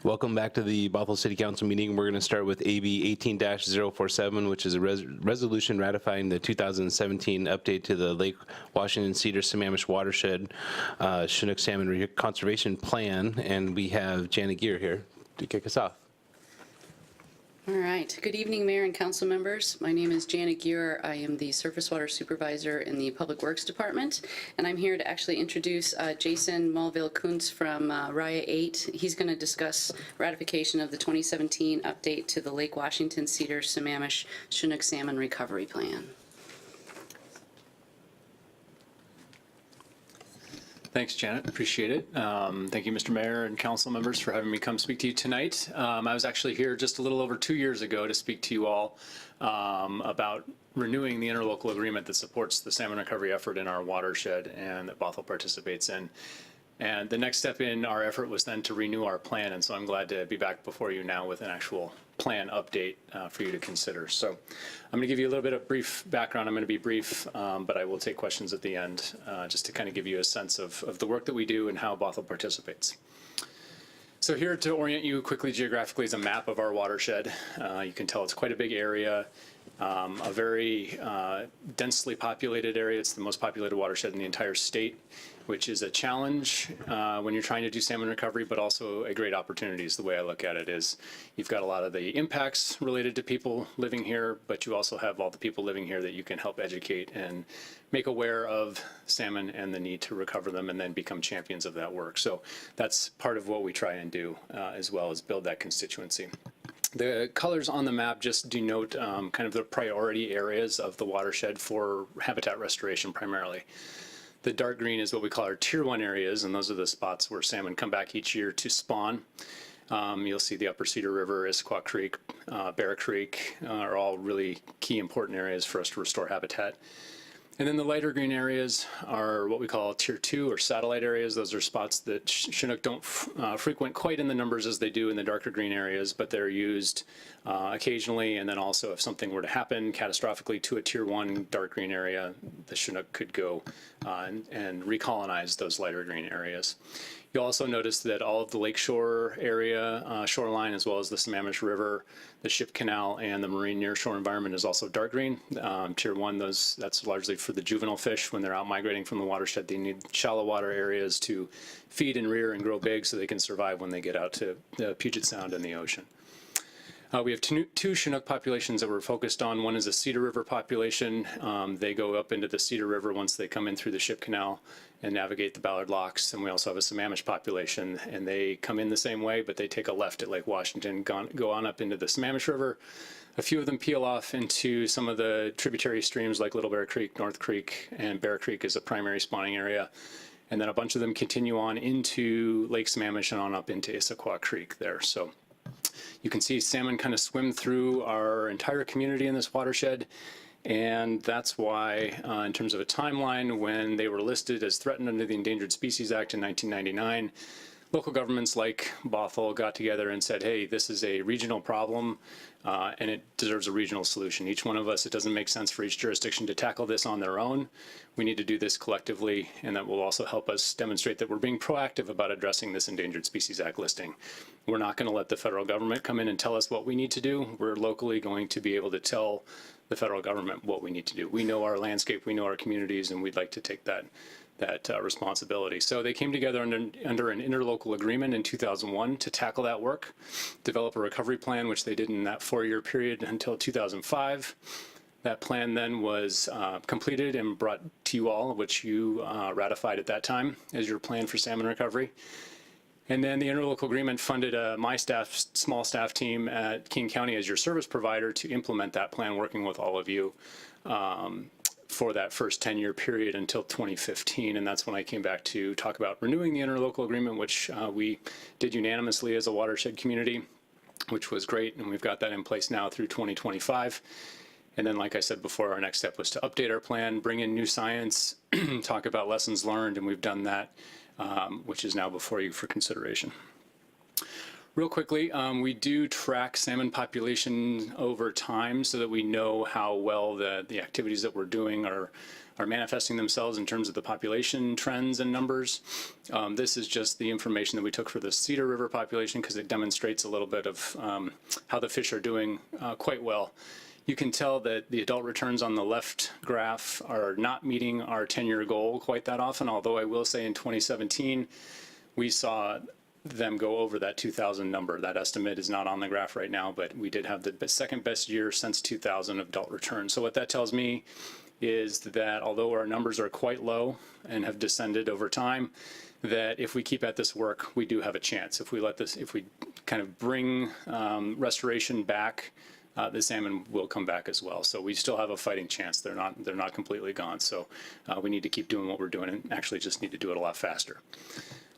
Welcome back to the Bothell City Council meeting. We're going to start with AB 18-047, which is a resolution ratifying the 2017 update to the Lake Washington Cedar Sammamish Watershed Chinook Salmon Conservation Plan. And we have Janet Gear here to kick us off. All right. Good evening, Mayor and Council members. My name is Janet Gear. I am the Surface Water Supervisor in the Public Works Department, and I'm here to actually introduce Jason Mulville-Kuntz from WRIA 8. He's going to discuss ratification of the 2017 update to the Lake Washington Cedar Sammamish Chinook Salmon Recovery Plan. Thanks, Janet. Appreciate it. Thank you, Mr. Mayor and council members, for having me come speak to you tonight. I was actually here just a little over 2 years ago to speak to you all about renewing the interlocal agreement that supports the salmon recovery effort in our watershed and that Bothell participates in. And the next step in our effort was then to renew our plan, and so I'm glad to be back before you now with an actual plan update for you to consider. So I'm going to give you a little bit of brief background. I'm going to be brief, but I will take questions at the end just to kind of give you a sense of the work that we do and how Bothell participates. So here to orient you quickly geographically is a map of our watershed. You can tell it's quite a big area, a very densely populated area. It's the most populated watershed in the entire state, which is a challenge when you're trying to do salmon recovery, but also a great opportunity is the way I look at it. Is you've got a lot of the impacts related to people living here, but you also have all the people living here that you can help educate and make aware of salmon and the need to recover them and then become champions of that work. So that's part of what we try and do as well as build that constituency. The colors on the map just denote kind of the priority areas of the watershed for habitat restoration primarily. The dark green is what we call our Tier 1 areas, and those are the spots where salmon come back each year to spawn. You'll see the Upper Cedar River, Issaquah Creek, Bear Creek are all really key important areas for us to restore habitat. And then the lighter green areas are what we call Tier 2 or satellite areas. Those are spots that Chinook don't frequent quite in the numbers as they do in the darker green areas, but they're used occasionally. And then also if something were to happen catastrophically to a Tier 1 dark green area, the Chinook could go and recolonize those lighter green areas. You'll also notice that all of the lakeshore area, shoreline, as well as the Sammamish River, the Ship Canal, and the marine nearshore environment is also dark green. Tier 1, that's largely for the juvenile fish. When they're out migrating from the watershed, they need shallow water areas to feed and rear and grow big so they can survive when they get out to the Puget Sound and the ocean. We have two Chinook populations that we're focused on. One is a Cedar River population. They go up into the Cedar River once they come in through the Ship Canal and navigate the Ballard Locks. And we also have a Sammamish population, and they come in the same way, but they take a left at Lake Washington, go on up into the Sammamish River. A few of them peel off into some of the tributary streams like Little Bear Creek, North Creek, and Bear Creek is a primary spawning area. And then a bunch of them continue on into Lake Sammamish and on up into Issaquah Creek there. So you can see salmon kind of swim through our entire community in this watershed, and that's why, in terms of a timeline, when they were listed as threatened under the Endangered Species Act in 1999, local governments like Bothell got together and said, hey, this is a regional problem and it deserves a regional solution. Each one of us, it doesn't make sense for each jurisdiction to tackle this on their own. We need to do this collectively, and that will also help us demonstrate that we're being proactive about addressing this Endangered Species Act listing. We're not going to let the federal government come in and tell us what we need to do. We're locally going to be able to tell the federal government what we need to do. We know our landscape, we know our communities, and we'd like to take that responsibility. So they came together under an interlocal agreement in 2001 to tackle that work, develop a recovery plan, which they did in that 4-year period until 2005. That plan then was completed and brought to you all, which you ratified at that time as your plan for salmon recovery. And then the interlocal agreement funded my small staff team at King County as your service provider to implement that plan, working with all of you for that first 10-year period until 2015. And that's when I came back to talk about renewing the interlocal agreement, which we did unanimously as a watershed community, which was great. And we've got that in place now through 2025. And then, like I said before, our next step was to update our plan, bring in new science, talk about lessons learned, and we've done that, which is now before you for consideration. Real quickly, we do track salmon population over time so that we know how well the activities that we're doing are manifesting themselves in terms of the population trends and numbers. This is just the information that we took for the Cedar River population because it demonstrates a little bit of how the fish are doing quite well. You can tell that the adult returns on the left graph are not meeting our 10-year goal quite that often, although I will say in 2017, we saw them go over that 2,000 number. That estimate is not on the graph right now, but we did have the second best year since 2000 of adult returns. So what that tells me is that although our numbers are quite low and have descended over time, that if we keep at this work, we do have a chance. If we kind of bring restoration back, the salmon will come back as well. So we still have a fighting chance. They're not completely gone. So we need to keep doing what we're doing and actually just need to do it a lot faster.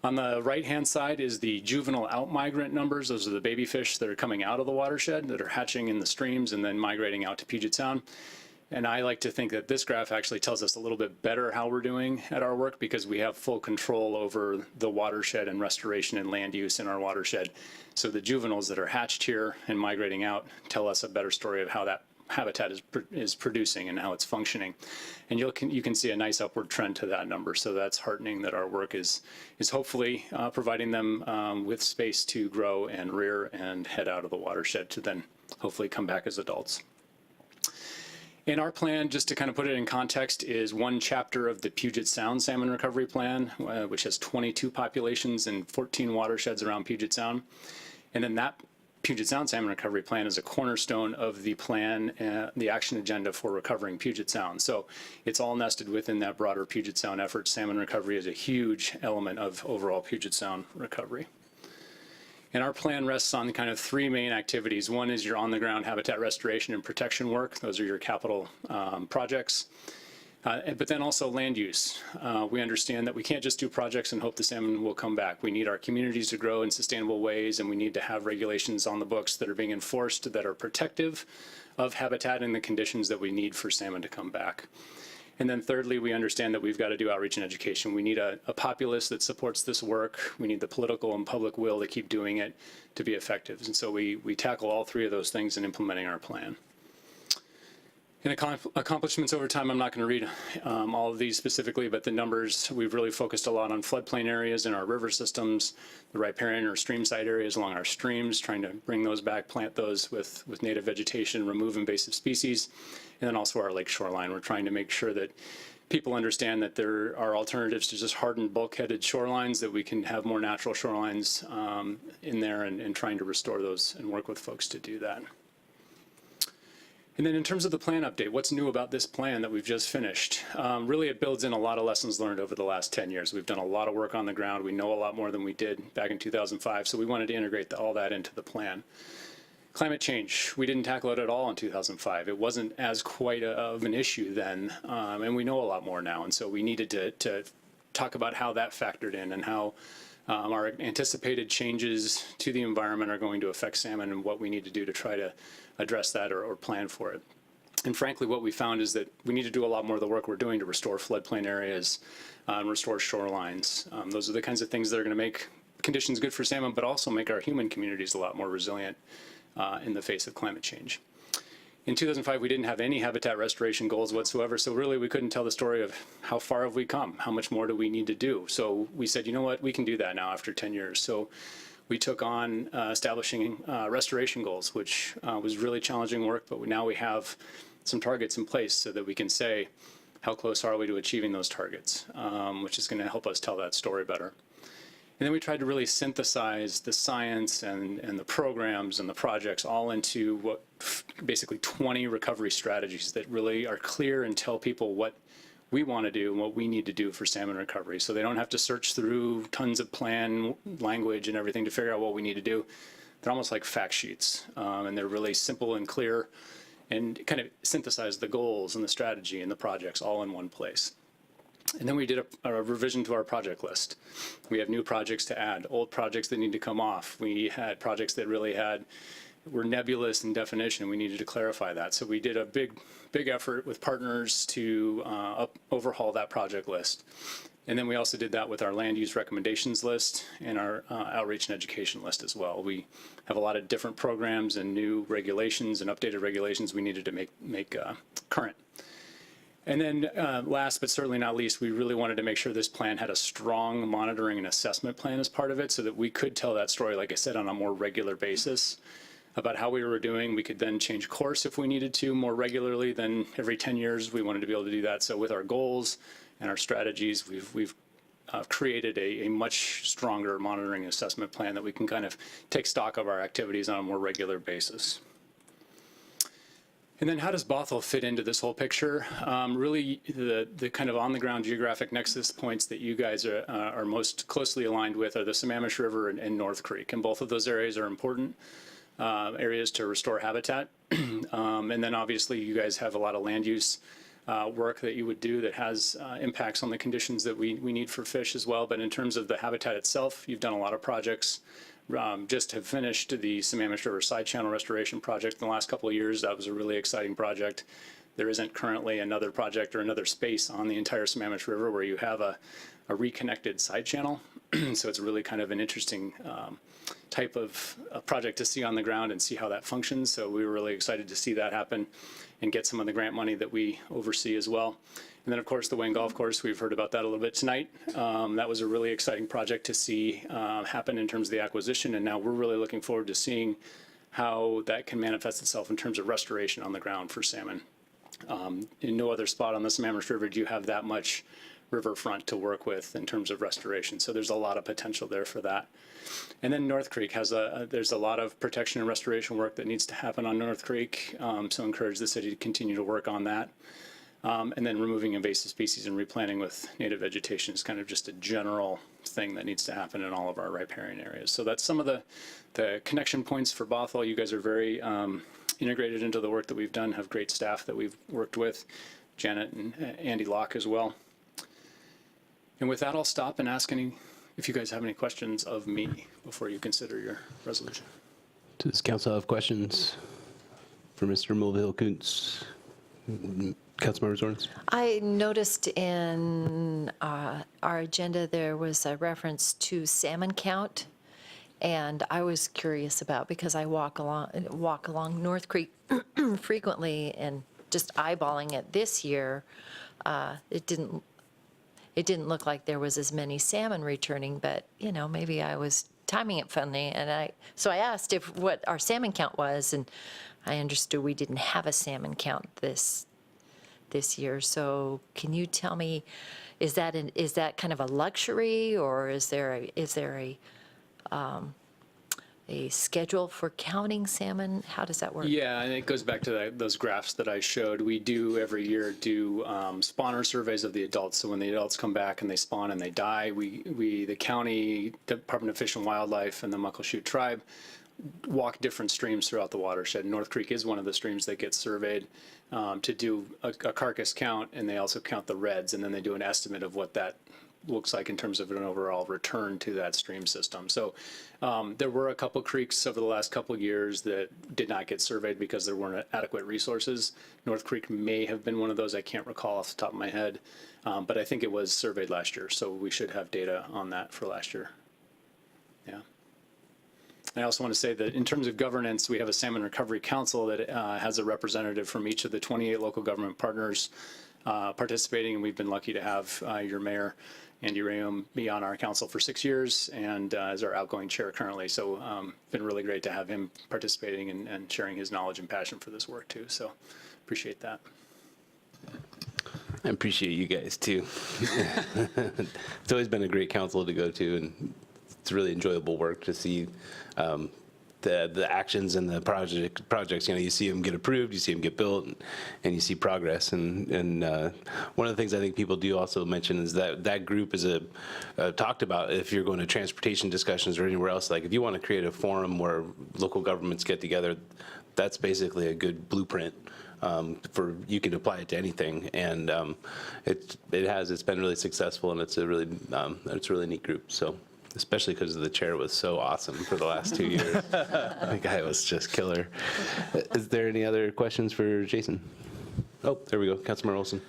On the right-hand side is the juvenile out-migrant numbers. Those are the baby fish that are coming out of the watershed, that are hatching in the streams and then migrating out to Puget Sound. And I like to think that this graph actually tells us a little bit better how we're doing at our work because we have full control over the watershed and restoration and land use in our watershed. So the juveniles that are hatched here and migrating out tell us a better story of how that habitat is producing and how it's functioning. And you can see a nice upward trend to that number. So that's heartening that our work is hopefully providing them with space to grow and rear and head out of the watershed to then hopefully come back as adults. And our plan, just to kind of put it in context, is one chapter of the Puget Sound Salmon Recovery Plan, which has 22 populations and 14 watersheds around Puget Sound. And then that Puget Sound Salmon Recovery Plan is a cornerstone of the plan, the action agenda for recovering Puget Sound. So it's all nested within that broader Puget Sound effort. Salmon recovery is a huge element of overall Puget Sound recovery. And our plan rests on kind of three main activities. One is your on-the-ground habitat restoration and protection work. Those are your capital projects. But then also land use. We understand that we can't just do projects and hope the salmon will come back. We need our communities to grow in sustainable ways, and we need to have regulations on the books that are being enforced that are protective of habitat and the conditions that we need for salmon to come back. And then thirdly, we understand that we've got to do outreach and education. We need a populace that supports this work. We need the political and public will to keep doing it to be effective. And so we tackle all three of those things in implementing our plan. And accomplishments over time, I'm not going to read all of these specifically, but the numbers, we've really focused a lot on floodplain areas in our river systems, the riparian or stream side areas along our streams, trying to bring those back, plant those with native vegetation, remove invasive species, and then also our lake shoreline. We're trying to make sure that people understand that there are alternatives to just hardened bulkheaded shorelines, that we can have more natural shorelines in there and trying to restore those and work with folks to do that. And then in terms of the plan update, what's new about this plan that we've just finished? Really, it builds in a lot of lessons learned over the last 10 years. We've done a lot of work on the ground. We know a lot more than we did back in 2005, so we wanted to integrate all that into the plan. Climate change, we didn't tackle it at all in 2005. It wasn't as quite of an issue then, and we know a lot more now. And so we needed to talk about how that factored in and how our anticipated changes to the environment are going to affect salmon and what we need to do to try to address that or plan for it. And frankly, what we found is that we need to do a lot more of the work we're doing to restore floodplain areas and restore shorelines. Those are the kinds of things that are going to make conditions good for salmon, but also make our human communities a lot more resilient in the face of climate change. In 2005, we didn't have any habitat restoration goals whatsoever, so really we couldn't tell the story of how far have we come, how much more do we need to do. So we said, you know what, we can do that now after 10 years. So we took on establishing restoration goals, which was really challenging work, but now we have some targets in place so that we can say, how close are we to achieving those targets, which is going to help us tell that story better. And then we tried to really synthesize the science and the programs and the projects all into what basically 20 recovery strategies that really are clear and tell people what we want to do and what we need to do for salmon recovery. So they don't have to search through tons of plan language and everything to figure out what we need to do. They're almost like fact sheets, and they're really simple and clear and kind of synthesize the goals and the strategy and the projects all in one place. And then we did a revision to our project list. We have new projects to add, old projects that need to come off. We had projects that really were nebulous in definition. We needed to clarify that. So we did a big effort with partners to overhaul that project list. And then we also did that with our land use recommendations list and our outreach and education list as well. We have a lot of different programs and new regulations and updated regulations we needed to make current. And then last but certainly not least, we really wanted to make sure this plan had a strong monitoring and assessment plan as part of it so that we could tell that story, like I said, on a more regular basis about how we were doing. We could then change course if we needed to more regularly than every 10 years. We wanted to be able to do that. So with our goals and our strategies, we've created a much stronger monitoring and assessment plan that we can kind of take stock of our activities on a more regular basis. And then how does Bothell fit into this whole picture? Really, the kind of on-the-ground geographic nexus points that you guys are most closely aligned with are the Sammamish River and North Creek. And both of those areas are important areas to restore habitat. And then obviously you guys have a lot of land use work that you would do that has impacts on the conditions that we need for fish as well. But in terms of the habitat itself, you've done a lot of projects. Just have finished the Sammamish River Side Channel Restoration Project in the last couple of years. That was a really exciting project. There isn't currently another project or another space on the entire Sammamish River where you have a reconnected side channel. So it's really kind of an interesting type of project to see on the ground and see how that functions. So we were really excited to see that happen and get some of the grant money that we oversee as well. And then, of course, the Wayne Golf Course, we've heard about that a little bit tonight. That was a really exciting project to see happen in terms of the acquisition. And now we're really looking forward to seeing how that can manifest itself in terms of restoration on the ground for salmon. In no other spot on the Sammamish River do you have that much riverfront to work with in terms of restoration. So there's a lot of potential there for that. And then North Creek has there's a lot of protection and restoration work that needs to happen on North Creek. So encourage the city to continue to work on that. And then removing invasive species and replanting with native vegetation is kind of just a general thing that needs to happen in all of our riparian areas. So that's some of the connection points for Bothell. You guys are very integrated into the work that we've done, have great staff that we've worked with, Janet and Andy Locke as well. And with that, I'll stop and ask if you guys have any questions of me before you consider your resolution. Does council have questions for Mr. Mulvihill-Kuntz? Councilmember Zorns? I noticed in our agenda there was a reference to salmon count, and I was curious about, because I walk along North Creek frequently, and just eyeballing it this year, it didn't look like there was as many salmon returning, but maybe I was timing it funny, and so I asked what our salmon count was, and I understood we didn't have a salmon count this year. So can you tell me, is that kind of a luxury, or is there a schedule for counting salmon? How does that work? Yeah, and it goes back to those graphs that I showed. We do every year spawner surveys of the adults. So when the adults come back and they spawn and they die, the county, Department of Fish and Wildlife, and the Muckleshoot tribe walk different streams throughout the watershed. North Creek is one of the streams that gets surveyed to do a carcass count, and they also count the reds, and then they do an estimate of what that looks like in terms of an overall return to that stream system. So there were a couple creeks over the last couple of years that did not get surveyed because there weren't adequate resources. North Creek may have been one of those. I can't recall off the top of my head, but I think it was surveyed last year, so we should have data on that for last year. Yeah. I also want to say that in terms of governance, we have a Salmon Recovery Council that has a representative from each of the 28 local government partners participating, and we've been lucky to have your mayor, Andy Rayum, be on our council for 6 years and as our outgoing chair currently. So been really great to have him participating and sharing his knowledge and passion for this work too. So appreciate that. I appreciate you guys too. It's always been a great council to go to, and it's really enjoyable work to see the actions and the projects. You see them get approved, you see them get built, and you see progress. And one of the things I think people do also mention is that group is talked about if you're going to transportation discussions or anywhere else. Like if you want to create a forum where local governments get together, that's basically a good blueprint. For you can apply it to anything, and it's been really successful, and it's a really neat group. So. Especially because the chair was so awesome for the last 2 years. The guy was just killer. Is there any other questions for Jason? Oh, there we go. Councilmember Olson.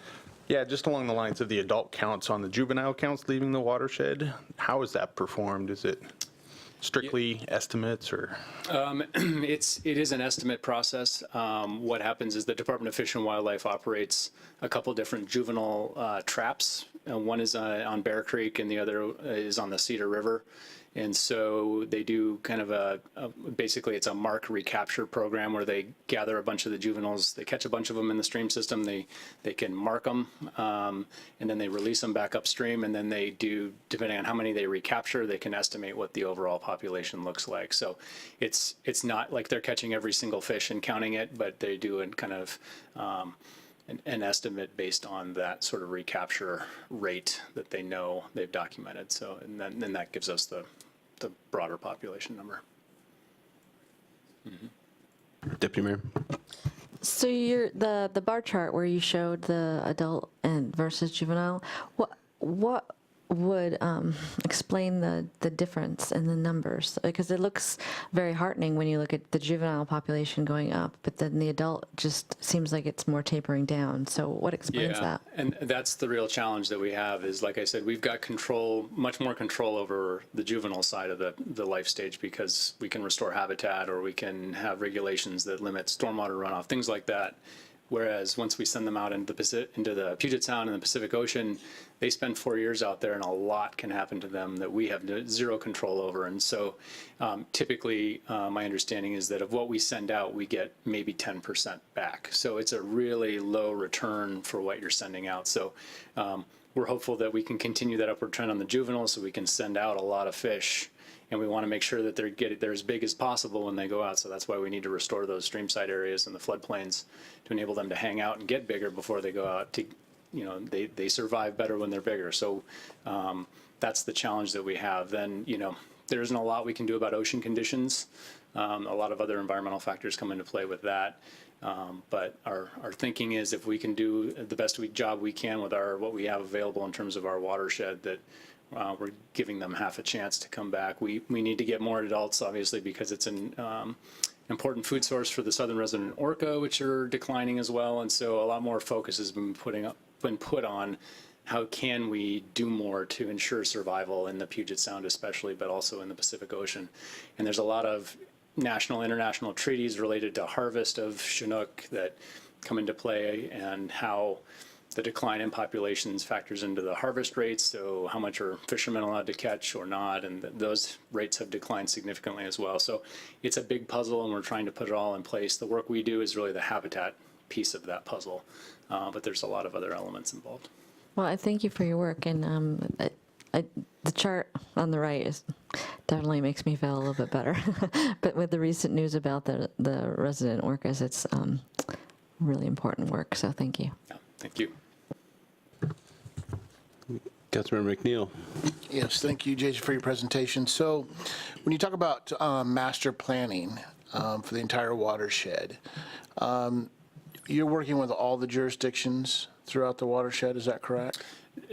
Yeah, just along the lines of the adult counts on the juvenile counts leaving the watershed, how is that performed? Is it strictly estimates or? It is an estimate process. What happens is the Department of Fish and Wildlife operates a couple different juvenile traps. One is on Bear Creek and the other is on the Cedar River. And so they do kind of basically it's a mark recapture program where they gather a bunch of the juveniles, they catch a bunch of them in the stream system, they can mark them, and then they release them back upstream, and then they do, depending on how many they recapture, they can estimate what the overall population looks like. So it's not like they're catching every single fish and counting it, but they do a kind of an estimate based on that sort of recapture rate that they know they've documented. So, and then that gives us the broader population number. Deputy Mayor. So the bar chart where you showed the adult and versus juvenile, what would explain the difference in the numbers? Because it looks very heartening when you look at the juvenile population going up, but then the adult just seems like it's more tapering down. So what explains that? And that's the real challenge that we have is, like I said, we've got control, much more control over the juvenile side of the life stage because we can restore habitat or we can have regulations that limit stormwater runoff, things like that. Whereas once we send them out into the Puget Sound and the Pacific Ocean, they spend 4 years out there and a lot can happen to them that we have zero control over. And so typically my understanding is that of what we send out, we get maybe 10% back. So it's a really low return for what you're sending out. So we're hopeful that we can continue that upward trend on the juveniles so we can send out a lot of fish. And we want to make sure that they're as big as possible when they go out. So that's why we need to restore those streamside areas and the floodplains to enable them to hang out and get bigger before they go out. They survive better when they're bigger. So that's the challenge that we have. Then, there isn't a lot we can do about ocean conditions. A lot of other environmental factors come into play with that. But our thinking is if we can do the best job we can with what we have available in terms of our watershed, that we're giving them half a chance to come back. We need to get more adults, obviously, because it's an important food source for the southern resident orca, which are declining as well. And so a lot more focus has been put on how can we do more to ensure survival in the Puget Sound especially, but also in the Pacific Ocean. And there's a lot of national, international treaties related to harvest of Chinook that come into play and how the decline in populations factors into the harvest rates, so how much are fishermen allowed to catch or not, and those rates have declined significantly as well. So it's a big puzzle, and we're trying to put it all in place. The work we do is really the habitat piece of that puzzle, but there's a lot of other elements involved. Well, I thank you for your work, and the chart on the right definitely makes me feel a little bit better. But with the recent news about the resident orcas, it's really important work, so thank you. Yeah, thank you. Councilmember McNeil. Yes, thank you, Jason, for your presentation. So when you talk about master planning for the entire watershed, you're working with all the jurisdictions throughout the watershed, is that correct?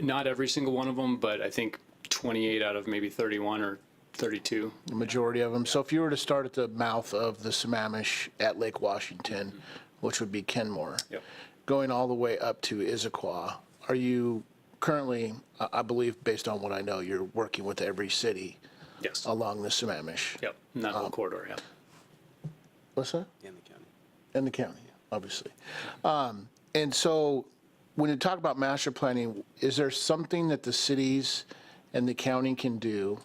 Not every single one of them, but I think 28 out of maybe 31 or 32. The majority of them. So if you were to start at the mouth of the Sammamish at Lake Washington, which would be Kenmore, Yep. going all the way up to Issaquah, are you currently, I believe, based on what I know, you're working with every city Yes. along the Sammamish? Yep, in that whole corridor, yeah. What's that? In the county. In the county, obviously. And so when you talk about master planning, is there something that the cities and the county can do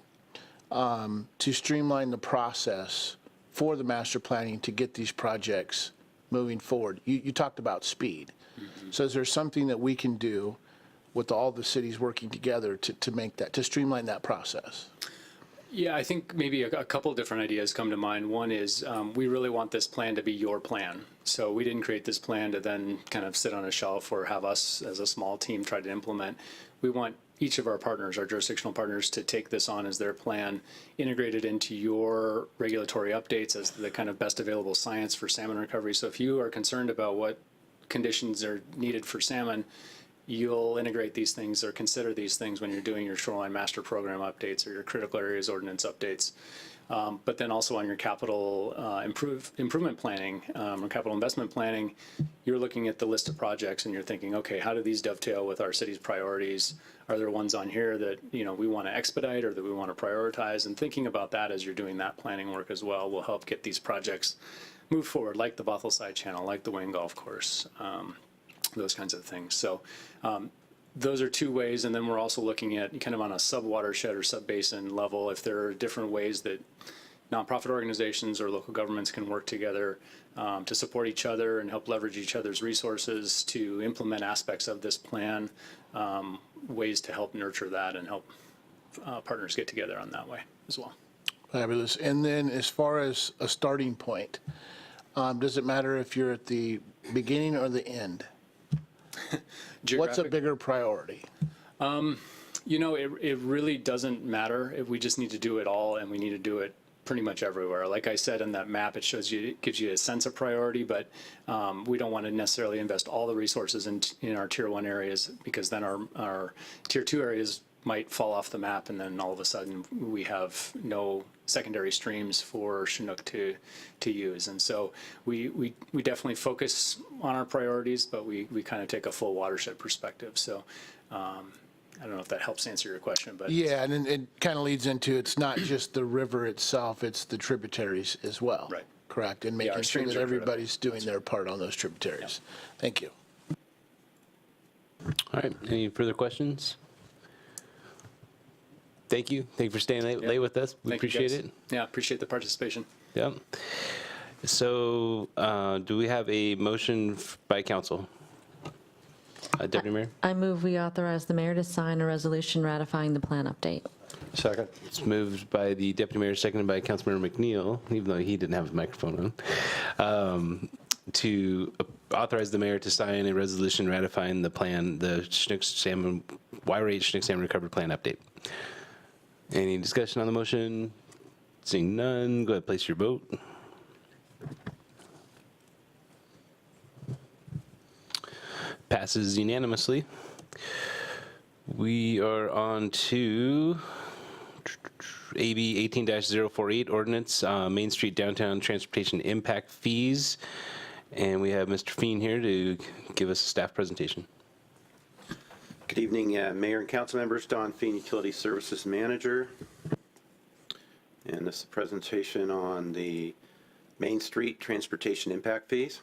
to streamline the process for the master planning to get these projects moving forward? You talked about speed. Mm-hmm. So is there something that we can do with all the cities working together to make that, to streamline that process? Yeah, I think maybe a couple of different ideas come to mind. One is we really want this plan to be your plan. So we didn't create this plan to then kind of sit on a shelf or have us as a small team try to implement. We want each of our partners, our jurisdictional partners, to take this on as their plan, integrate it into your regulatory updates as the kind of best available science for salmon recovery. So if you are concerned about what conditions are needed for salmon, you'll integrate these things or consider these things when you're doing your shoreline master program updates or your critical areas ordinance updates. But then also on your capital improvement planning or capital investment planning, you're looking at the list of projects and you're thinking, okay, how do these dovetail with our city's priorities? Are there ones on here that, we want to expedite or that we want to prioritize? And thinking about that as you're doing that planning work as well will help get these projects move forward, like the Bothell Side Channel, like the Wayne Golf Course, those kinds of things. So those are two ways. And then we're also looking at kind of on a sub-watershed or sub-basin level, if there are different ways that nonprofit organizations or local governments can work together to support each other and help leverage each other's resources to implement aspects of this plan, ways to help nurture that and help partners get together on that way as well. Fabulous. And then as far as a starting point, does it matter if you're at the beginning or the end? What's a bigger priority? It really doesn't matter. If we just need to do it all, and we need to do it pretty much everywhere. Like I said in that map, it gives you a sense of priority, but we don't want to necessarily invest all the resources in our tier 1 areas, because then our tier 2 areas might fall off the map, and then all of a sudden we have no secondary streams for Chinook to use. And so we definitely focus on our priorities, but we kind of take a full watershed perspective. So I don't know if that helps answer your question, but Yeah, and it kind of leads into, it's not just the river itself, it's the tributaries as well. Right. Correct, and our making sure streams that are critical. everybody's doing their part on those tributaries. Thank you. All right, any further questions? Thank you for staying late with us. We Thank you, appreciate guys. it. Yeah, appreciate the participation. Yep. So do we have a motion by council? Deputy Mayor? I move we authorize the mayor to sign a resolution ratifying the plan update. Second. It's moved by the Deputy Mayor, seconded by Councilmember McNeil, even though he didn't have his microphone on, to authorize the mayor to sign a resolution ratifying the plan, the Chinook Salmon, WRIA Chinook Salmon Recovery Plan update. Any discussion on the motion? Seeing none, go ahead, place your vote. Passes unanimously. We are on to AB 18-048 ordinance, Main Street Downtown Transportation Impact Fees. And we have Mr. Feen here to give us a staff presentation. Good evening, Mayor and council members. Don Feen, Utility Services Manager. And this is a presentation on the Main Street Transportation Impact Fees.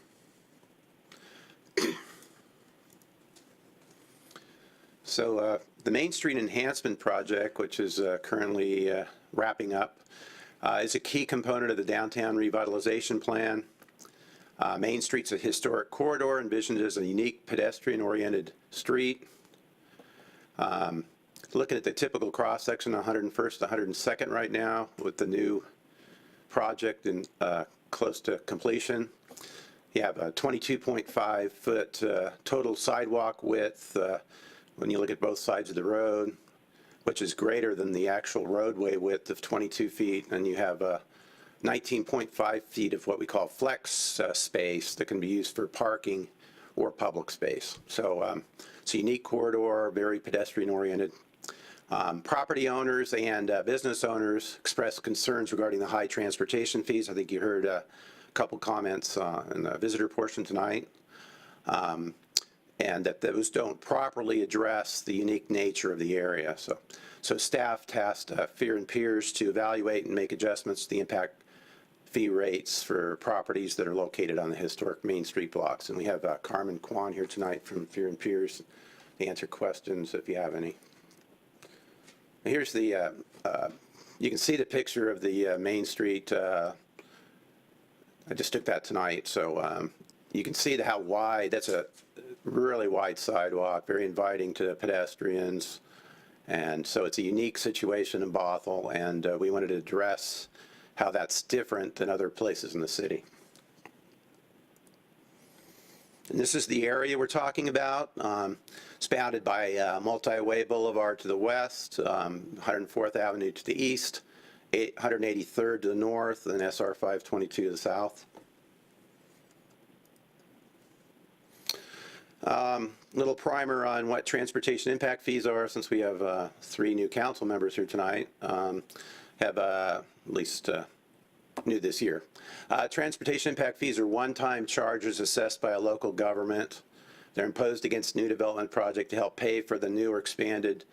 So the Main Street Enhancement Project, which is currently wrapping up, is a key component of the Downtown Revitalization Plan. Main Street's a historic corridor envisioned as a unique pedestrian-oriented street. Looking at the typical cross-section, 101st to 102nd right now, with the new project and close to completion. You have a 22.5-foot total sidewalk width when you look at both sides of the road, which is greater than the actual roadway width of 22 feet. And you have 19.5 feet of what we call flex space that can be used for parking or public space. So it's a unique corridor, very pedestrian-oriented. Property owners and business owners expressed concerns regarding the high transportation fees. I think you heard a couple comments in the visitor portion tonight, and that those don't properly address the unique nature of the area. So staff tasked Fear and Peers to evaluate and make adjustments to the impact fee rates for properties that are located on the historic Main Street blocks. And we have Carmen Kwan here tonight from Fear and Peers to answer questions if you have any. Here's the, you can see the picture of the Main Street. I just took that tonight. So you can see how wide, that's a really wide sidewalk, very inviting to pedestrians. And so it's a unique situation in Bothell, and we wanted to address how that's different than other places in the city. And this is the area we're talking about. It's bounded by Multi-Way Boulevard to the west, 104th Avenue to the east, 183rd to the north, and SR 522 to the south. Little primer on what transportation impact fees are, since we have 3 new council members here tonight. have at least new this year. Transportation impact fees are one-time charges assessed by a local government. They're imposed against new development project to help pay for the new or expanded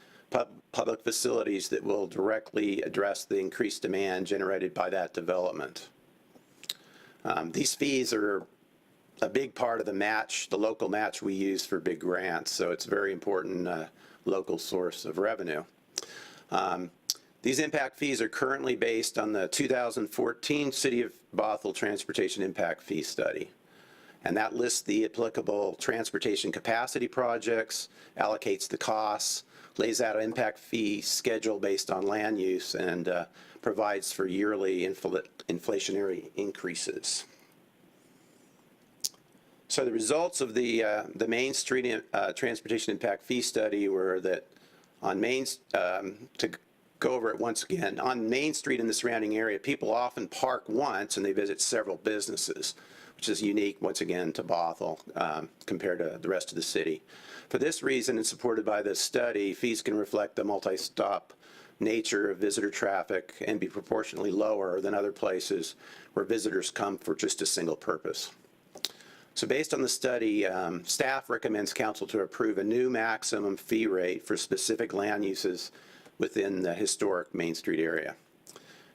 public facilities that will directly address the increased demand generated by that development. These fees are a big part of the local match we use for big grants, so it's a very important local source of revenue. These impact fees are currently based on the 2014 City of Bothell Transportation Impact Fee Study. And that lists the applicable transportation capacity projects, allocates the costs, lays out an impact fee schedule based on land use, and provides for yearly inflationary increases. So the results of the Main Street Transportation Impact Fee Study were that on to go over it once again, on Main Street in the surrounding area, people often park once and they visit several businesses, which is unique, once again, to Bothell compared to the rest of the city. For this reason, and supported by this study, fees can reflect the multi-stop nature of visitor traffic and be proportionally lower than other places where visitors come for just a single purpose. So based on the study, staff recommends council to approve a new maximum fee rate for specific land uses within the historic Main Street area.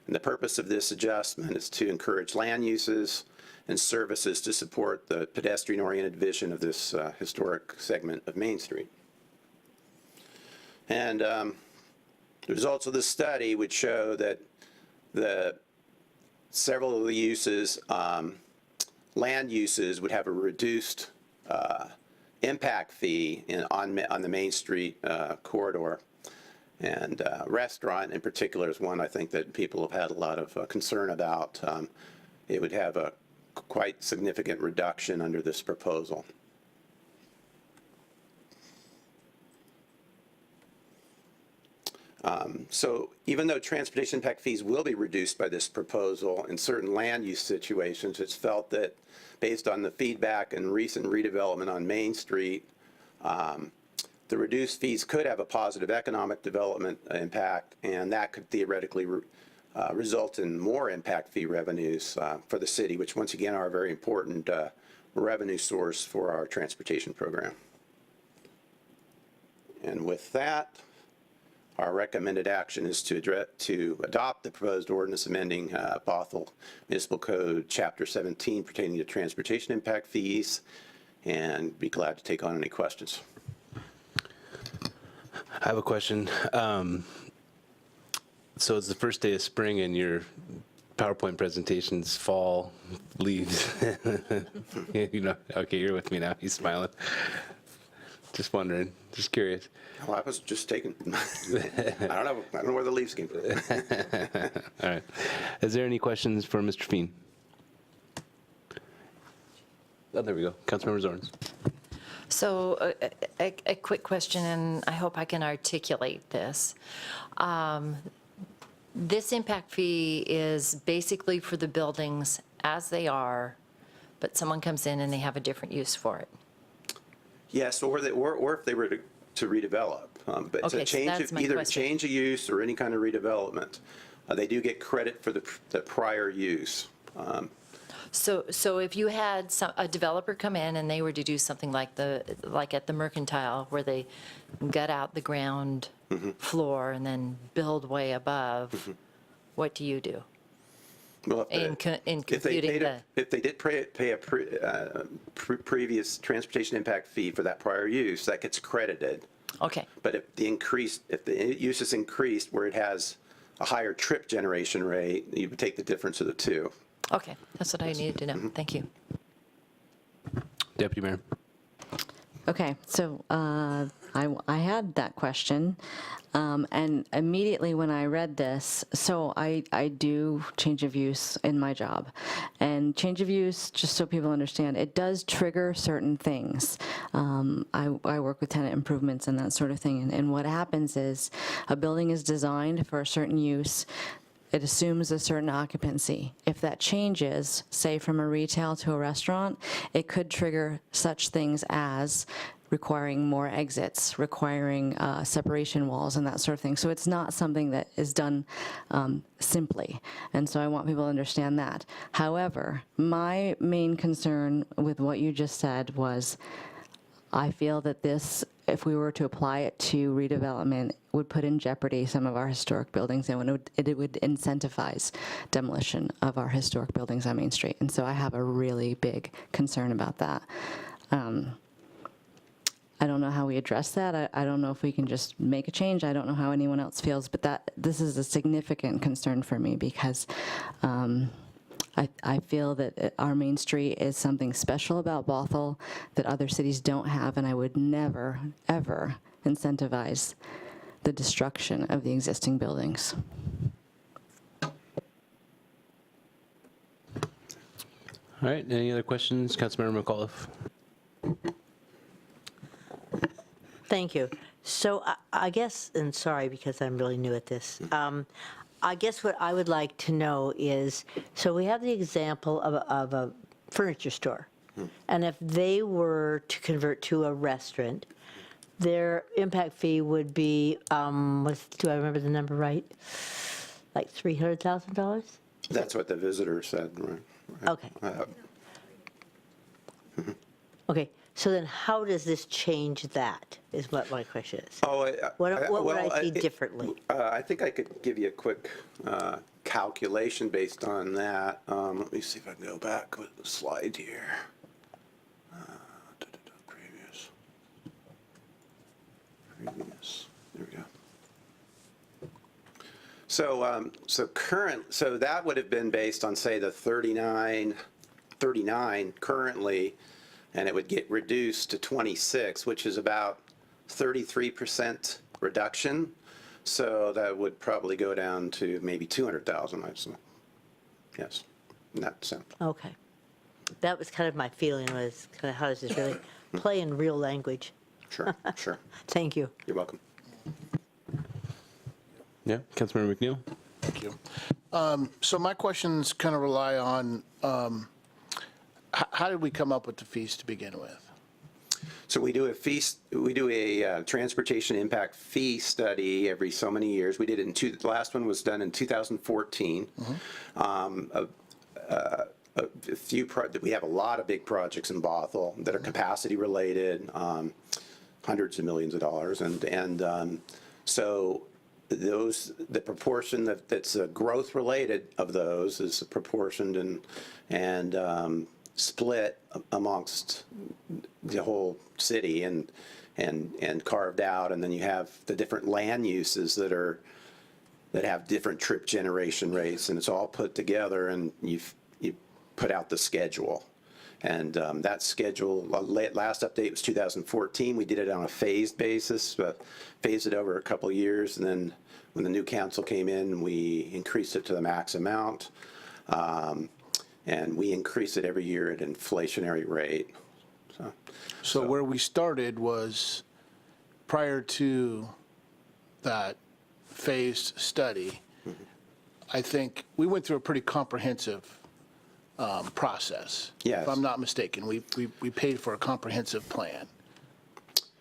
And the purpose of this adjustment is to encourage land uses and services to support the pedestrian-oriented vision of this historic segment of Main Street. And the results of the study would show that several of the uses, land uses, would have a reduced impact fee on the Main Street corridor. And restaurant in particular is one I think that people have had a lot of concern about. It would have a quite significant reduction under this proposal. So even though transportation impact fees will be reduced by this proposal in certain land use situations, it's felt that based on the feedback and recent redevelopment on Main Street, the reduced fees could have a positive economic development impact, and that could theoretically result in more impact fee revenues for the city, which once again are a very important revenue source for our transportation program. And with that, our recommended action is to adopt the proposed ordinance amending Bothell Municipal Code Chapter 17 pertaining to transportation impact fees, and be glad to take on any questions. I have a question. So it's the first day of spring and your PowerPoint presentations fall leaves. You know, okay, you're with me now. He's smiling. Just wondering, just curious. Well, I was just taking, I don't know where the leaves came from. All right. Is there any questions for Mr. Feen? Oh, there we go. Councilmember Zorns. So a quick question, and I hope I can articulate this. This impact fee is basically for the buildings as they are, but someone comes in and they have a different use for it. Yes, or if they were to redevelop. But it's Okay, a so change that's of my either a question. change of use or any kind of redevelopment. They do get credit for the prior use. So if you had a developer come in and they were to do something like at the Mercantile, where they gut out the ground floor and then build way above, what do you do? Well, In if they computing paid if they did pay a previous transportation impact fee for that prior use, that gets credited. Okay, But if the use is increased where it has a higher trip generation rate, you would take the difference of the two. okay, that's what I needed to know. Thank you. Deputy Mayor. Okay, so I had that question, and immediately when I read this, so I do change of use in my job, and change of use, just so people understand, it does trigger certain things. I work with tenant improvements and that sort of thing, and what happens is a building is designed for a certain use. It assumes a certain occupancy. If that changes, say from a retail to a restaurant, it could trigger such things as requiring more exits, requiring separation walls and that sort of thing. So it's not something that is done simply. And so I want people to understand that. However, my main concern with what you just said was I feel that this, if we were to apply it to redevelopment, would put in jeopardy some of our historic buildings, and it would incentivize demolition of our historic buildings on Main Street. And so I have a really big concern about that. I don't know how we address that. I don't know if we can just make a change. I don't know how anyone else feels, but this is a significant concern for me because I feel that our Main Street is something special about Bothell that other cities don't have, and I would never, ever incentivize the destruction of the existing buildings. All right, any other questions? Councilmember McAuliffe. Thank you. So I guess, and sorry because I'm really new at this, I guess what I would like to know is, so we have the example of a furniture store, and if they were to convert to a restaurant, their impact fee would be, do I remember the number right? Like $300,000? That's what the visitor said, right? Okay. Okay, so then how does this change that, is what my question is. What would I see differently? I think I could give you a quick calculation based on that. Let me see if I can go back with the slide here. Previous. There we go. So that would have been based on, say, the 39 currently, and it would get reduced to 26, which is about 33% reduction. So that would probably go down to maybe 200,000, I assume. Yes, in that sense. Okay. That was kind of my feeling, was kind of how does this really play in real language? Sure, sure. Thank you. You're welcome. Yeah, Councilmember McNeil. Thank you. So my questions kind of rely on how did we come up with the fees to begin with? So we do a transportation impact fee study every so many years. We did it the last one was done in 2014. We have a lot of big projects in Bothell that are capacity related, hundreds of millions of dollars, and so the proportion that's growth related of those is proportioned and split amongst the whole city and carved out, and then you have the different land uses that have different trip generation rates, and it's all put together, and you put out the schedule. And that schedule, last update was 2014. We did it on a phased basis, but phased it over a couple of years, and then when the new council came in, we increased it to the max amount. And we increase it every year at an inflationary rate. So where we started was prior to that phased study, I think we went through a pretty comprehensive process. Yes. If I'm not mistaken, we paid for a comprehensive plan,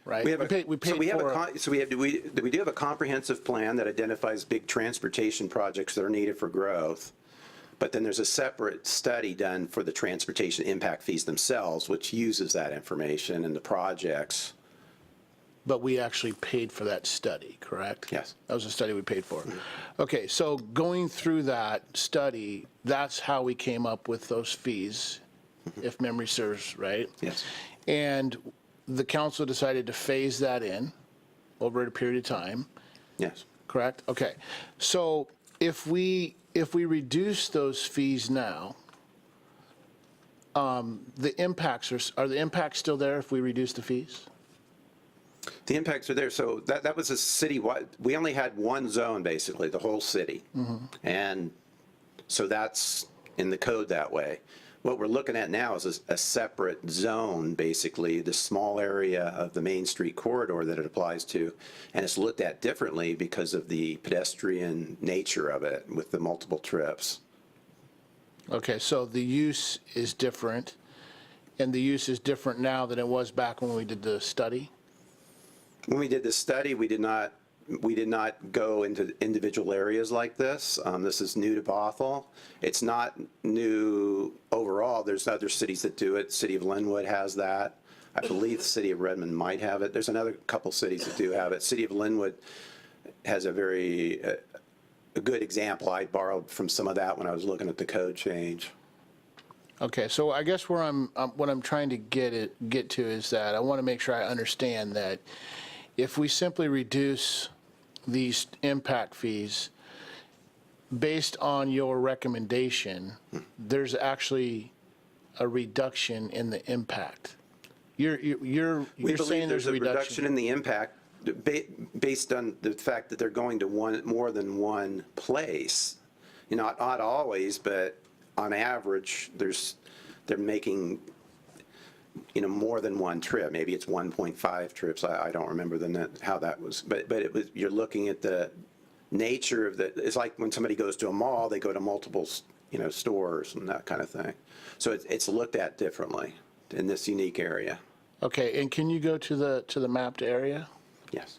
right? we do have a comprehensive plan that identifies big transportation projects that are needed for growth. But then there's a separate study done for the transportation impact fees themselves, which uses that information in the projects. But we actually paid for that study, correct? Yes. That was a study we paid for. Okay, so going through that study, that's how we came up with those fees, if memory serves right. Yes. And the council decided to phase that in over a period of time, Yes. correct? Okay, so if we reduce those fees now, the impacts are the impacts still there if we reduce the fees? The impacts are there. So that was a citywide. We only had one zone, basically, the whole city. And so that's in the code that way. What we're looking at now is a separate zone, basically, the small area of the Main Street corridor that it applies to. And it's looked at differently because of the pedestrian nature of it with the multiple trips. Okay, so the use is different, and the use is different now than it was back when we did the study? When we did the study, we did not go into individual areas like this. This is new to Bothell. It's not new overall. There's other cities that do it. City of Linwood has that. I believe the city of Redmond might have it. There's another couple cities that do have it. City of Linwood has a very a good example. I borrowed from some of that when I was looking at the code change. Okay, so I guess where what I'm trying to get to is that I want to make sure I understand that if we simply reduce these impact fees based on your recommendation, there's actually a reduction in the impact. You're We saying believe there's a reduction in the impact based on the fact that they're going to more than one place. You know, not always, but on average, they're making, you know, more than one trip. Maybe it's 1.5 trips. I don't remember how that was. But it was, you're looking at the nature of it's like when somebody goes to a mall, they go to multiple, you know, stores and that kind of thing. So it's looked at differently in this unique area. Okay, and can you go to the mapped area? Yes.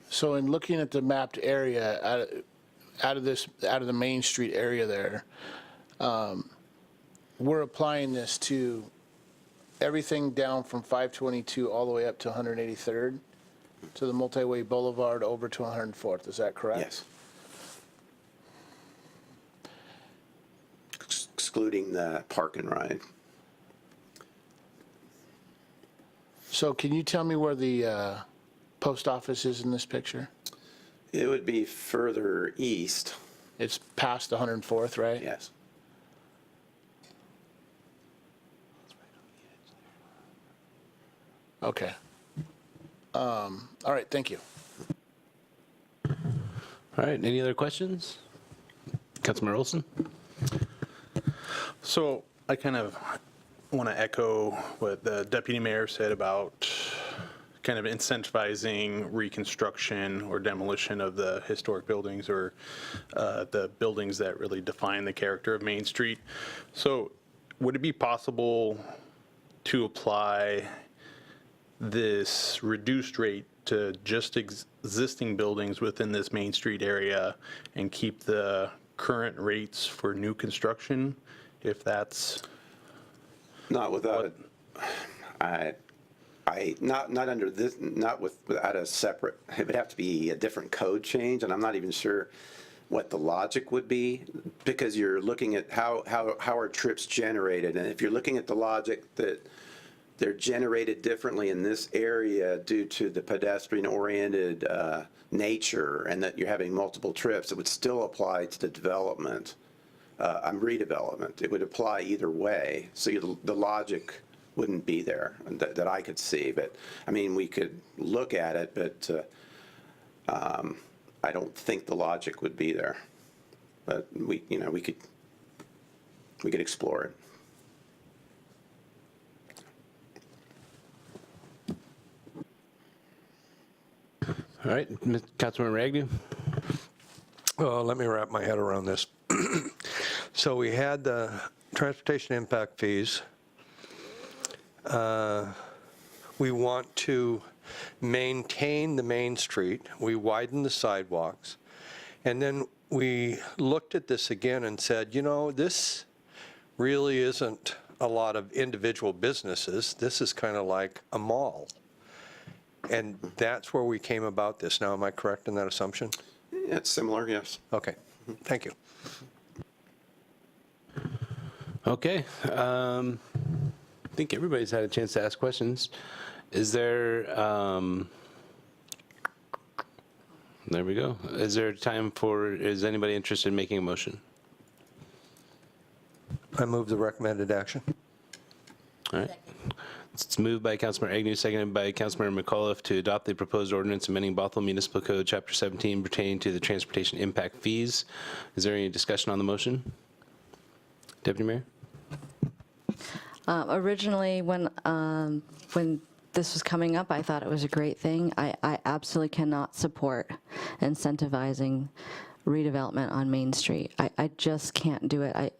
So in looking at the mapped area, out of the Main Street area there, we're applying this to everything down from 522 all the way up to 183rd, to the Multi-Way Boulevard over to 104th. Is that correct? Yes. Excluding the park and ride. So can you tell me where the post office is in this picture? It would be further east. It's past 104th, right? Yes. Okay. All right, thank you. All right, any other questions? Councilmember Olson? So I kind of want to echo what the deputy mayor said about kind of incentivizing reconstruction or demolition of the historic buildings or the buildings that really define the character of Main Street. So would it be possible to apply this reduced rate to just existing buildings within this Main Street area and keep the current rates for new construction, if that's Not without not under this, without a separate, it would have to be a different code change, and I'm not even sure what the logic would be, because you're looking at how are trips generated, and if you're looking at the logic that they're generated differently in this area due to the pedestrian-oriented nature, and that you're having multiple trips, it would still apply to the development. Redevelopment. It would apply either way, so the logic wouldn't be there that I could see. But I mean, we could look at it, but I don't think the logic would be there. But we could explore it. All right, Councilmember Agnew? Well, let me wrap my head around this. So we had the transportation impact fees. We want to maintain the Main Street. We widen the sidewalks. And then we looked at this again and said, you know, this really isn't a lot of individual businesses. This is kind of like a mall. And that's where we came about this. Now, am I correct in that assumption? It's similar, yes. Okay, thank you. Okay, I think everybody's had a chance to ask questions. Is there, there we go. Is there time is anybody interested in making a motion? I move the recommended action. All right. It's moved by Councilmember Agnew, seconded by Councilmember McAuliffe to adopt the proposed ordinance amending Bothell Municipal Code, Chapter 17, pertaining to the transportation impact fees. Is there any discussion on the motion? Deputy Mayor? Originally, when this was coming up, I thought it was a great thing. I absolutely cannot support incentivizing redevelopment on Main Street. I just can't do it.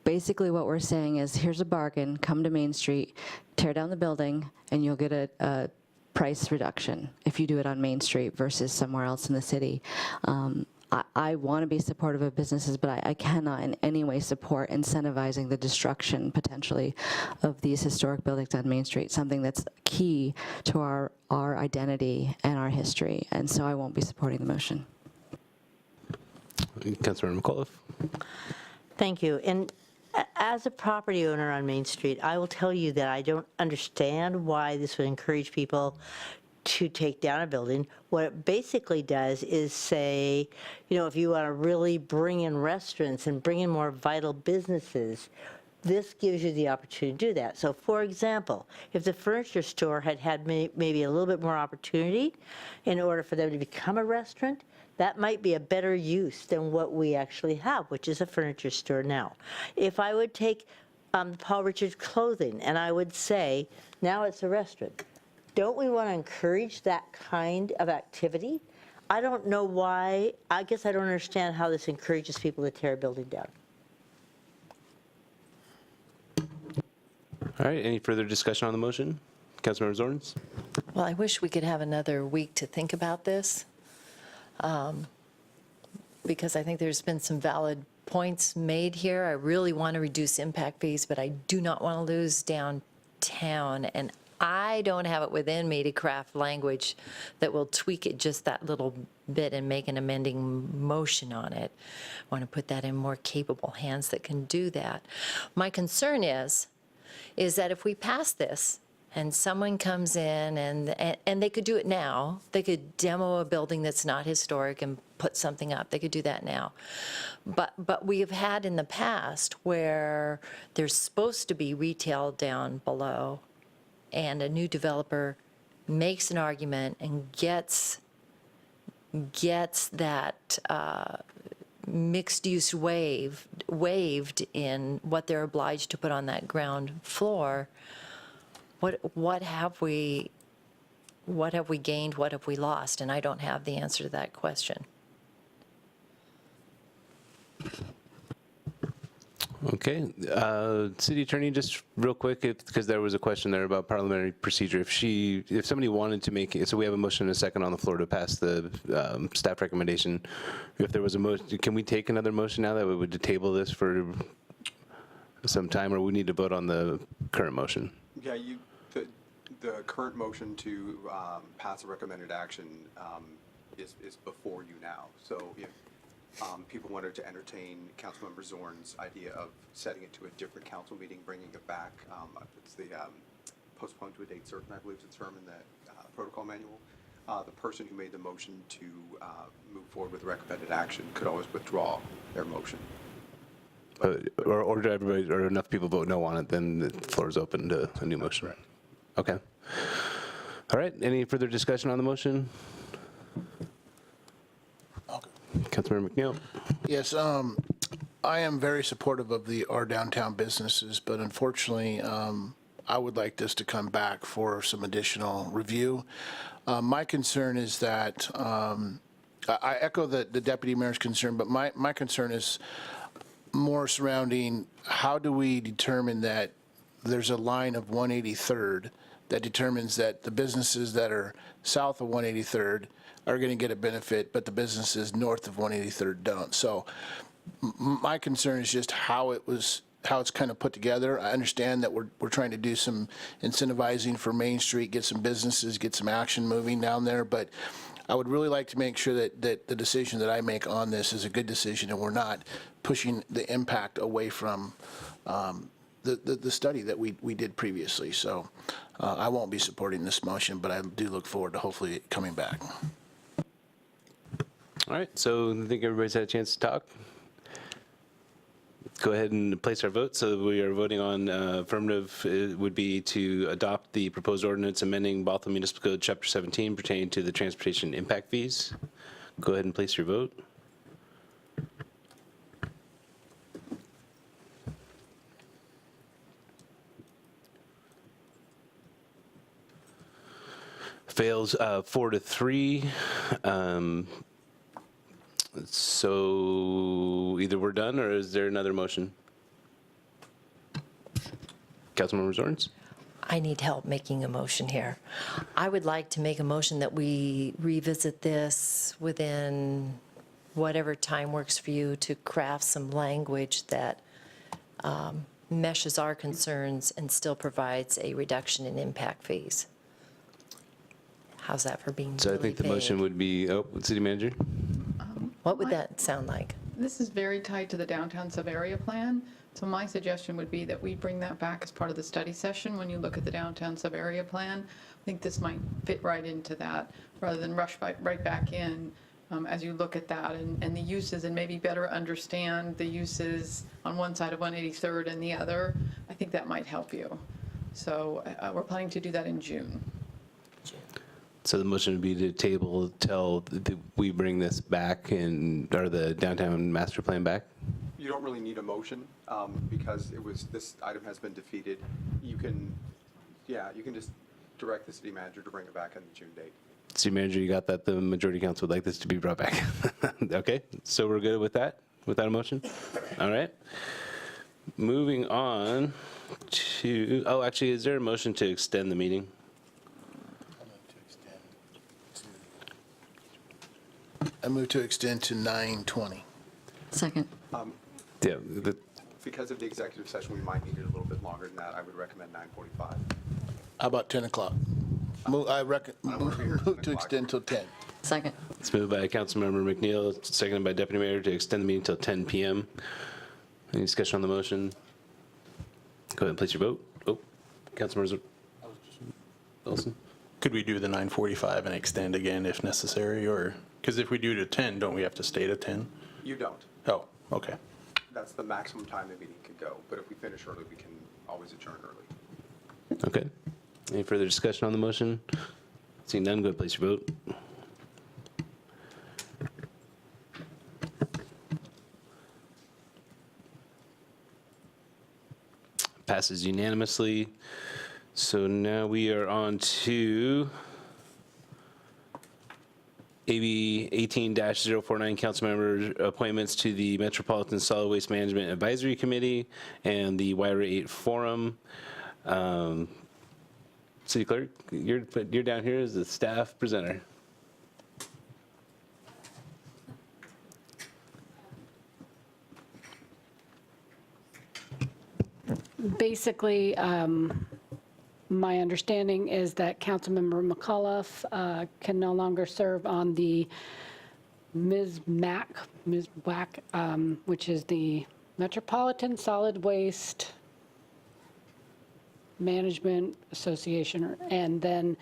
Basically what we're saying is, here's a bargain, come to Main Street, tear down the building, and you'll get a price reduction if you do it on Main Street versus somewhere else in the city. I want to be supportive of businesses, but I cannot in any way support incentivizing the destruction, potentially, of these historic buildings on Main Street, something that's key to our identity and our history, and so I won't be supporting the motion. Councilmember McAuliffe. Thank you. And as a property owner on Main Street, I will tell you that I don't understand why this would encourage people to take down a building. What it basically does is say, you know, if you want to really bring in restaurants and bring in more vital businesses, this gives you the opportunity to do that. So, for example, if the furniture store had maybe a little bit more opportunity in order for them to become a restaurant, that might be a better use than what we actually have, which is a furniture store now. If I would take Paul Richards Clothing and I would say, now it's a restaurant, don't we want to encourage that kind of activity? I don't know why. I guess I don't understand how this encourages people to tear a building down. All right, any further discussion on the motion? Councilmember Zorns? Well, I wish we could have another week to think about this, because I think there's been some valid points made here. I really want to reduce impact fees, but I do not want to lose downtown, and I don't have it within me to craft language that will tweak it just that little bit and make an amending motion on it. I want to put that in more capable hands that can do that. My concern is that if we pass this and someone comes in and they could do it now, they could demo a building that's not historic and put something up. They could do that now. But we have had in the past where there's supposed to be retail down below, and a new developer makes an argument and gets that mixed use waived in what they're obliged to put on that ground floor. What have we gained? What have we lost? And I don't have the answer to that question. Okay, City Attorney, just real quick, because there was a question there about parliamentary procedure. If somebody wanted to make it, so we have a motion and a second on the floor to pass the staff recommendation. If there was a motion, can we take another motion now that we would table this for some time, or we need to vote on the current motion? Yeah, the current motion to pass a recommended action is before you now. So if people wanted to entertain Councilmember Zorn's idea of setting it to a different council meeting, bringing it back, it's the postponed to a date certain, I believe is the term in the protocol manual. The person who made the motion to move forward with recommended action could always withdraw their motion. Or did everybody, or enough people vote no on it, then the floor is open to a new motion. Correct. Okay. All right, any further discussion on the motion? Councilmember McNeil? Yes, I am very supportive of our downtown businesses, but unfortunately, I would like this to come back for some additional review. My concern is that, I echo the deputy mayor's concern, but my concern is more surrounding how do we determine that there's a line of 183rd that determines that the businesses that are south of 183rd are going to get a benefit, but the businesses north of 183rd don't. So my concern is just how it's kind of put together. I understand that we're trying to do some incentivizing for Main Street, get some businesses, get some action moving down there, but I would really like to make sure that the decision that I make on this is a good decision and we're not pushing the impact away from the study that we did previously. So I won't be supporting this motion, but I do look forward to hopefully it coming back. All right, so I think everybody's had a chance to talk. Go ahead and place our vote. So we are voting on affirmative would be to adopt the proposed ordinance amending Bothell Municipal Code Chapter 17 pertaining to the transportation impact fees. Go ahead and place your vote. Fails 4-3. So either we're done, or is there another motion? Councilmember Zorns? I need help making a motion here. I would like to make a motion that we revisit this within whatever time works for you to craft some language that meshes our concerns and still provides a reduction in impact fees. How's that for being So I really think the motion vague? would be, City Manager? What would that sound like? This is very tied to the downtown sub-area plan, so my suggestion would be that we bring that back as part of the study session when you look at the downtown sub-area plan. I think this might fit right into that, rather than rush right back in as you look at that and the uses, and maybe better understand the uses on one side of 183rd and the other. I think that might help you. So we're planning to do that in June. So the motion would be to table till we bring this back or the downtown master plan back? You don't really need a motion because this item has been defeated. You can just direct the city manager to bring it back on the June date. City Manager, you got that? The majority council would like this to be brought back. Okay, so we're good with that? Without a motion? All right. Moving on to, actually, is there a motion to extend the meeting? I move to extend to 9:20. Second. Yeah, Because of the executive session, we might need it a little bit longer than that. I would recommend 9:45. How about 10 o'clock? Move to extend till 10. Second. it's moved by Councilmember McNeil, seconded by Deputy Mayor to extend the meeting till 10 p.m. Any discussion on the motion? Go ahead and place your vote. Councilmember Wilson? Could we do the 9:45 and extend again if necessary, or, because if we do to 10, don't we have to stay to 10? You don't. Oh, okay. That's the maximum time the meeting could go. But if we finish early, we can always adjourn early. Okay. Any further discussion on the motion? Seeing none, go ahead and place your vote. Passes unanimously. So now we are on to AB 18-049, Councilmember appointments to the Metropolitan Solid Waste Management Advisory Committee and the WRIA 8 Forum. City Clerk, you're down here as the staff presenter. Basically, my understanding is that Councilmember McAuliffe can no longer serve on the MSWMAC, which is the Metropolitan Solid Waste Management Association, and then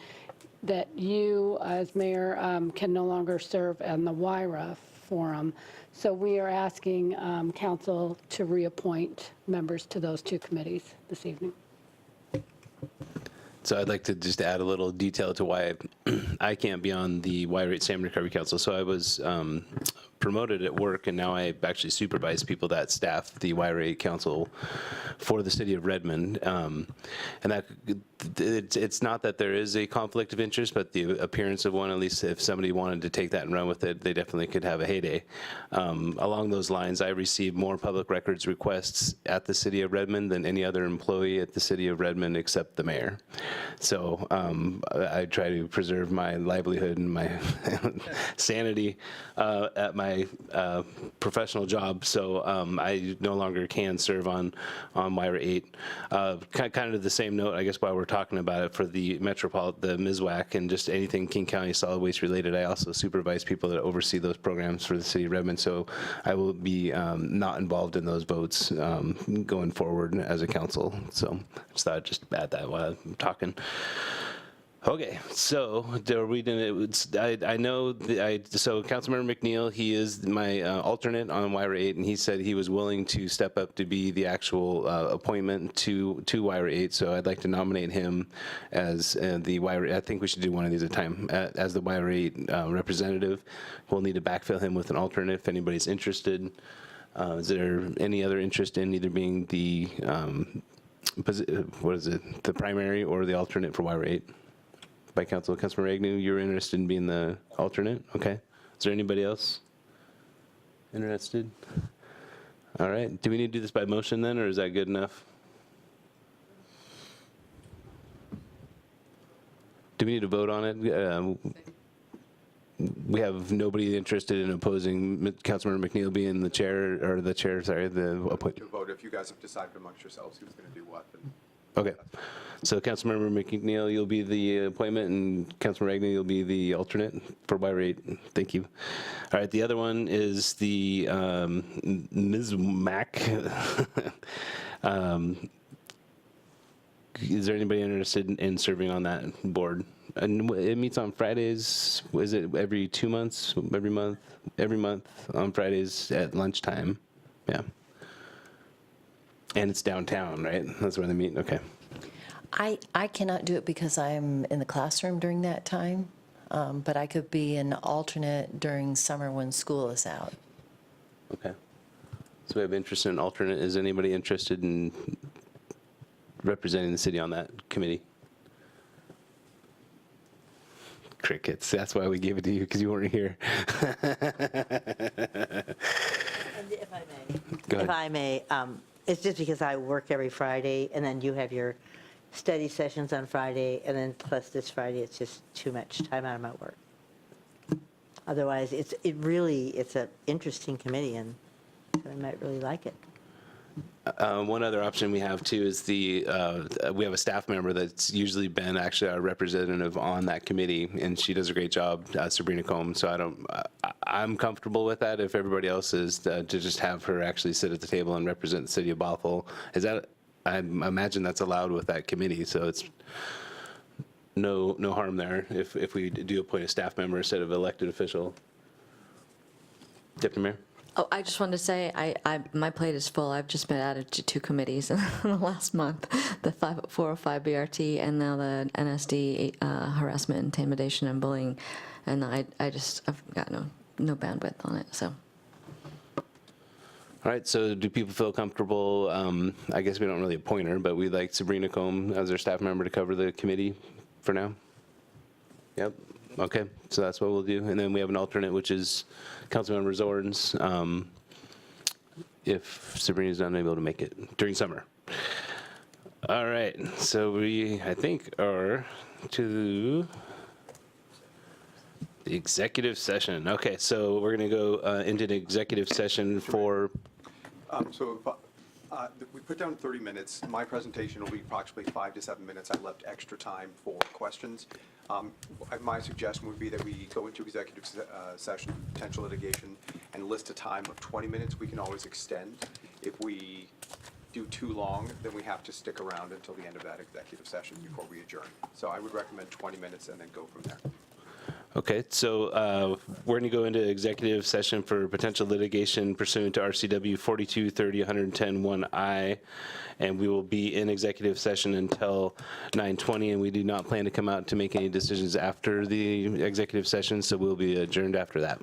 that you, as mayor, can no longer serve on the WRIA forum. So we are asking council to reappoint members to those two committees this evening. So I'd like to just add a little detail to why I can't be on the WRIA Salmon Recovery Council. So I was promoted at work, and now I actually supervise people that staff the WRIA Council for the city of Redmond. And that it's not that there is a conflict of interest, but the appearance of one, at least if somebody wanted to take that and run with it, they definitely could have a heyday. Along those lines, I received more public records requests at the city of Redmond than any other employee at the city of Redmond except the mayor. So I try to preserve my livelihood and my sanity at my professional job. So I no longer can serve on WRIA 8. Kind of the same note, I guess, while we're talking about it, for the Metropolitan, the MSWMAC, and just anything King County solid waste related, I also supervise people that oversee those programs for the city of Redmond. So I will be not involved in those votes going forward as a council. So I just thought I'd just add that while I'm talking. Okay, so are we doing it? I know, so Councilmember McNeil, he is my alternate on WRIA 8, and he said he was willing to step up to be the actual appointment to WRIA 8, so I'd like to nominate him as the WRIA, I think we should do one of these at a time, as the WRIA 8 representative. We'll need to backfill him with an alternate if anybody's interested. Is there any other interest in either being the, the primary or the alternate for WRIA 8? By Councilmember Agnew, you're interested in being the alternate? Okay. Is there anybody else? Interested? All right. Do we need to do this by motion then, or is that good enough? Do we need to vote on it? We have nobody interested in opposing Councilmember McNeil being the chair, or the chair, sorry, the appoint. To vote, if you guys have decided amongst yourselves who's going to do what, then Okay. So Councilmember McNeil, you'll be the appointment, and Councilmember Agnew, you'll be the alternate for WRIA. Thank you. All right, the other one is the MSWMAC. Is there anybody interested in serving on that board? And it meets on Fridays. Is it every 2 months? Every month? Every month on Fridays at lunchtime. Yeah. And it's downtown, right? That's where they meet. Okay. I cannot do it because I'm in the classroom during that time, but I could be an alternate during summer when school is out. Okay. So we have interest in an alternate. Is anybody interested in representing the city on that committee? Crickets. That's why we gave it to you, because you weren't here. If I may. Go ahead. If I may, it's just because I work every Friday, and then you have your study sessions on Friday, and then plus this Friday, it's just too much time out of my work. Otherwise, it's an interesting committee, and I might really like it. One other option we have too is we have a staff member that's usually been actually our representative on that committee, and she does a great job, Sabrina Combs. So I'm comfortable with that. If everybody else is, to just have her actually sit at the table and represent the city of Bothell. I imagine that's allowed with that committee, so it's no harm there if we do appoint a staff member instead of elected official. Deputy Mayor? Oh, I just wanted to say, my plate is full. I've just been added to 2 committees in the last month, the 405 BRT and now the NSD harassment, intimidation, and bullying. And I've got no bandwidth on it, so. All right, so do people feel comfortable? I guess we don't really appoint her, but we'd like Sabrina Combe as our staff member to cover the committee for now. Yep, okay, so that's what we'll do. And then we have an alternate, which is Councilmember Zorns, if Sabrina's not able to make it during summer. All right, so we, I think, are to the executive session. Okay, so we're going to go into the executive session for... we put down 30 minutes. My presentation will be approximately 5 to 7 minutes. I left extra time for questions. My suggestion would be that we go into executive session, potential litigation, and list a time of 20 minutes. We can always extend. If we do too long, then we have to stick around until the end of that executive session before we adjourn. So I would recommend 20 minutes and then go from there. Okay, so we're going to go into executive session for potential litigation pursuant to RCW 4230-110-1I, and we will be in executive session until 9:20, and we do not plan to come out to make any decisions after the executive session, so we'll be adjourned after that.